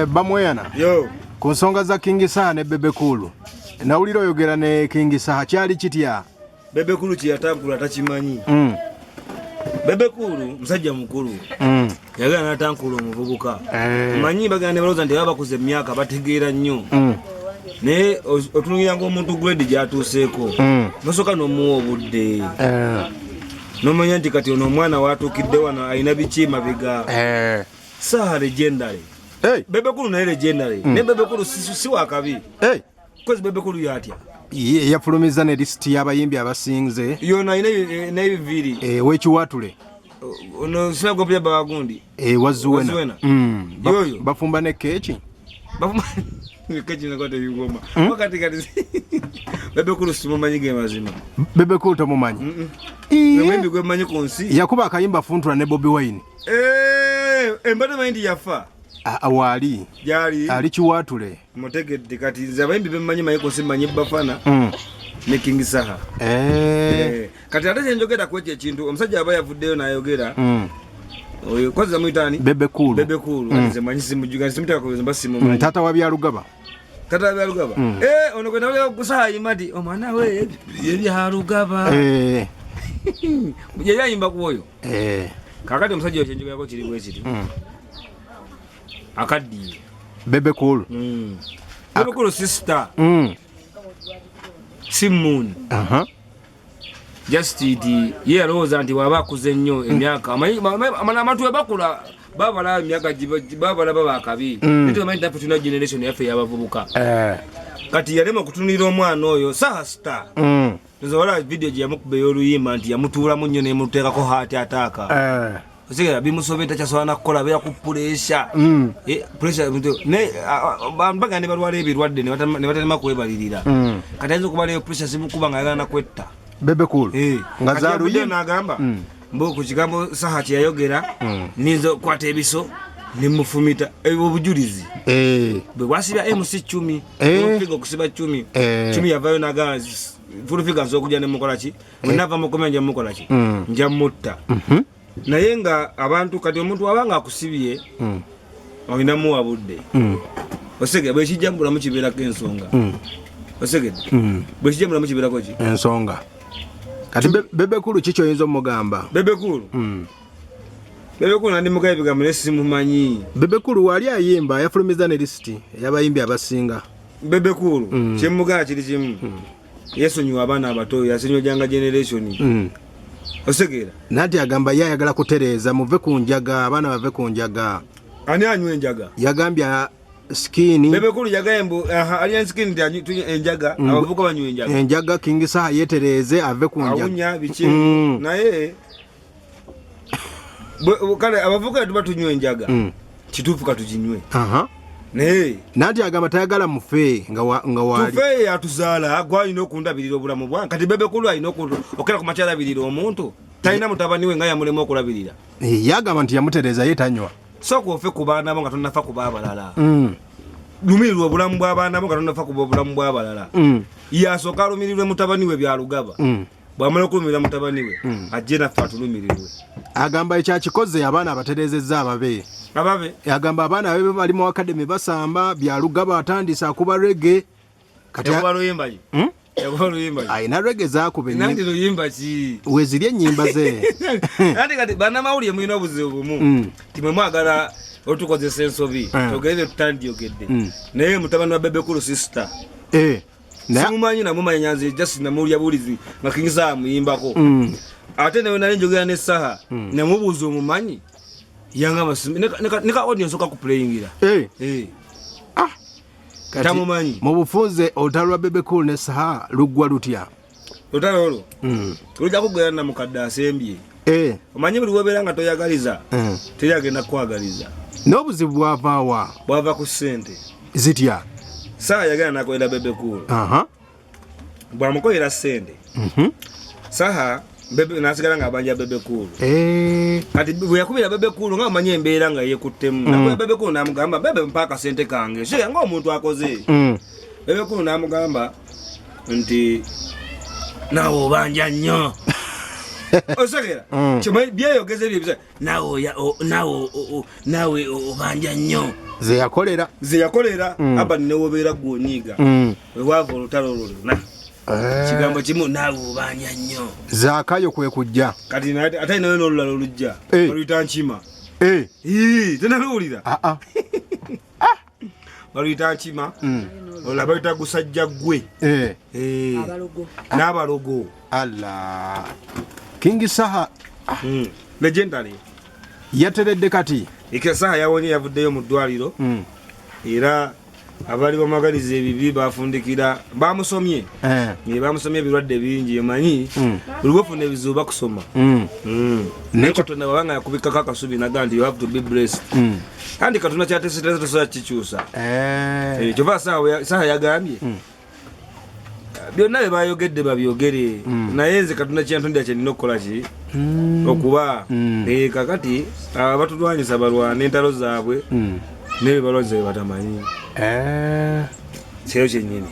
Bamweyana. Yo. Ku nsonga za King Saha ne Bebe Cool. Nawulira oyogera ne King Saha kyali kitya? Bebe Cool kyatambula takimanyi. Bebe Cool musajja mukulu. Yagala natankula omuvubuka. Manyi baganda balooza nti babakuze emyaka bategeera nnyo. Ne otunulira ng'omuntu grade gyatuuseeko. Nosooka n'omuwa obudde. Nomanya nti kati ono omwana watuukidde wano alina biki mabega. Saha legendary. Bebe Cool naye legendary. Ne Bebe Cool si wakabi. Kozi Bebe Cool yatya. Yafulumiza ne list y'abayimbi abasinze. Yona ina ibiviri. Wekiwatule. Ono sina gopya bagundi. Wazuwena. Yoyo. Bafumba ne keeki. Bafumba keeki nakwate bigoma. Wakati kati Bebe Cool simumanyige mazima. Bebe Cool tamumanyi. Mwembi gwe manyi konsi. Yakuba akayimba Funtula ne Bobby Wine. Embade mayindi yafa. Awali. Jali. Ali kiwatule. Mutegedde kati nze abayimbi bemanyi mayi konsi manyi Bafana. Ne King Saha. Kati ate kyenjogera ku ekyo ekintu omusajja aba yavuddeyo n'ayogera. Oyo kwaza muyitani Bebe Cool. Bebe Cool. Nze manyi simujuga simutaka ko zimba simu. Tata wa Byalugaba. Tata wa Byalugaba. Ono kwenda wale kusaha imadi omwana we yeri harugaba. Yeri ayimba kuoyo. Kakati omusajja oyo kyenjogera ko kiri bwe kiri. Akaddi. Bebe Cool. Bebe Cool sister. Simon. Just the year rose anti wabakuze nnyo emyaka amatu bakula babala emyaka babala babakabi nito mind up tuna generation yafe yabavubuka kati yalema kutunira omwana oyo Saha star nzola video ya mukube y'oluyimba nti yamutuula mu nnyo ne muteeka ko heart attack Osigera bimusobeta kyasobola kukola bya kupuresha pressure ne bambaga ne balwala ebirwadde ne batalema kwebalirira kati ayinza okuba leyo pressure simukuba nga yagala nakwetta Bebe Cool. Ngazaruye nagamba mbo ku kigambo Saha kyayogera ninzo kwata ebiso nimufumita obujulizi bwe wasibya MC 10 ofiga okusiba 10 yavayo nagamba furufiga nsokuja ne mukola ki mwenava mukomenja mukola ki nja mutta naye nga abantu kati omuntu wabanga akusibye olina muwa budde osege bwe kijambula mu kibeera k'ensonga osege bwe kijambula mu kibeera ko ki ensonga kati Bebe Cool kicho yinzo mugamba Bebe Cool Bebe Cool ndi mugaye bigambo nesimumanyi Bebe Cool wali ayimba yafulumiza ne list y'abayimbi abasinga Bebe Cool kimuga kiri kimu Yesu nyu abana abato yasinyo janga generation osegera nati agamba yayagala kutereza muve ku njaga abana bave ku njaga ani anywe njaga yagambya skini Bebe Cool yagayembo ali skini ndi enjaga abavuka banywe enjaga enjaga King Saha yetereze ave ku njaga awunya bichi naye kale abavuka tuba tunywe enjaga kitufu katujinywe ne nati agamba tayagala mufe nga wali tufe atuzala agwalina okundabirira obulamu bwa kati Bebe Cool alina okera ku makyalabirira omuntu talina mutabani we nga yamulema okulabirira yagamba nti yamutereza yetanywa soko ofe ku baana bo nga tonafa ku babalala lumirirwa obulamu bw'abaana bo nga tonafa ku obulamu bw'abalala yasooka alumirirwe mutabani we Byalugaba bw'amala okulumira mutabani we ajje naffe atulumirirwe agamba ekyakikoze abaana abaterezezza ababe agamba abaana ababe bali mu academy basamba Byalugaba atandisa akuba reggae kati yabaluyimba ayina reggae zaakube nandi luyimba ki wezirye ennyimba ze nandi kati bannamawulire mulina obuzibu bumu timwe mwagala otukozesa ensobi togere tutandiyogedde naye mutabani wa Bebe Cool sister simumanyi namumanyi nyanzi just namulya bulizi nga King Saha muyimbako ate nawe nali njogera ne Saha namubuuza omumanyi yanga nika audience oka kuplayingira tamumanyi mu bufunze olutalo lwa Bebe Cool ne Saha luggwa lutya olutalo olwo lujja kugwera na mukadde asembye omanyi buli webeera nga toyagaliza teyagenda kwagaliza n'obuzibu bwava ku ssente zitya Saha yagenda nakolera Bebe Cool bwamukolera ssente Saha Bebe nasigala nga abanja Bebe Cool kati bwe yakubira Bebe Cool nga amanyi embeera nga yekuttemu nakuba Bebe Cool namugamba Bebe mpaka ssente kange she nga omuntu akoze Bebe Cool namugamba nti nawe obanja nnyo osegera choma byayogeze bye nawe obanja nnyo ze yakolera aba newobeera gwonyiga wewava olutalo luluna kigambo kimu nawe obanja nnyo zaakayo kwe kujja kati ate nawe n'olulala olujja oluyita nkima tenalowulira baluyita nkima olula baluyita gusajja ggwe n'abalogo alla King Saha legendary yateredde kati Saha yawonye yavuddeyo mu ddwaliro era abali bamagaliza ebibi bafundikira bamusomye bamusomye ebirwadde bingi emanyi buli bwefuna ebizibu bakusoma naye Katonda wabanga yakubikako akasubi naga nti you have to be blessed kandi Katonda kyateeseteeza tosobola kikyusa kyova Saha yagambye byonna bye bayogedde babyogere naye nze Katonda kyantondera kyenina okukola ki okuba kakati abatulwanyisa balwana entalo zaabwe nebye balwanyisa bye batamanyi kyeyo kyennyini